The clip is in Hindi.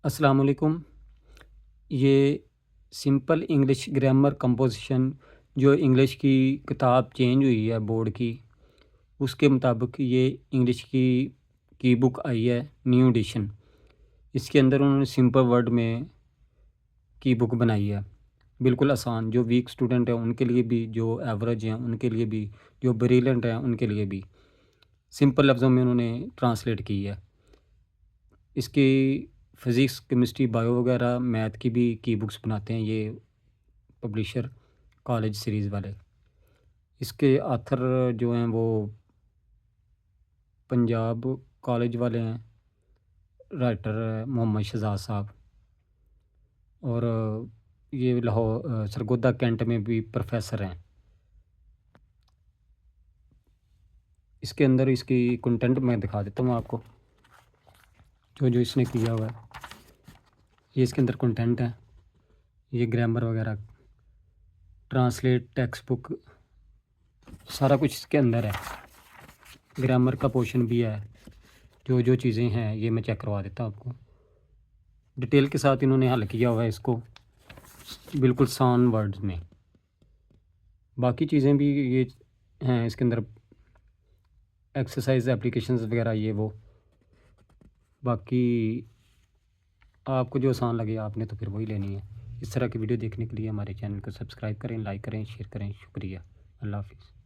अस्सलाम वालेकुम। ये सिंपल इंग्लिश ग्रामर कंपोज़िशन जो इंग्लिश की किताब चेंज हुई है बोर्ड की, उसके मुताबिक ये इंग्लिश की बुक आई है न्यू एडिशन। इसके अंदर उन्होंने सिंपल वर्ड में की बुक बनाई है। बिल्कुल आसान, जो वीक स्टूडेंट हैं उनके लिए भी, जो एवरेज हैं उनके लिए भी, जो ब्रिलियंट हैं उनके लिए भी। सिंपल लफ्ज़ों में उन्होंने ट्रांसलेट की है। इसकी फ़िज़िक्स, केमिस्ट्री, बायो वगैरह मैथ की बुक्स बनाते हैं ये पब्लिशर कॉलेज सीरीज़ वाले। इसके ऑथर जो हैं वो पंजाब कॉलेज वाले हैं, राइटर मोहम्मद शहजाद साहब। और ये सरगोदा कैंट में भी प्रोफ़ेसर हैं। इसके अंदर इसकी कंटेंट मैं दिखा देता हूँ आपको, जो इसने किया हुआ है। ये इसके अंदर कंटेंट है, ये ग्रामर वगैरह, ट्रांसलेट, टेक्स्ट बुक, सारा कुछ इसके अंदर है। ग्रामर का पोर्शन भी है। जो चीज़ें हैं ये मैं चेक करवा देता हूँ आपको। डिटेल के साथ इन्होंने हल किया हुआ है इसको, बिल्कुल आसान वर्ड्स में। बाकी चीज़ें भी ये हैं इसके अंदर, एक्सरसाइज एप्लीकेशंस वगैरह ये वो। बाकी आपको जो आसान लगे आपने तो फिर वही लेनी है। इस तरह की वीडियो देखने के लिए हमारे चैनल को सब्सक्राइब करें, लाइक करें, शेयर करें। शुक्रिया। अल्लाह हाफ़िज़।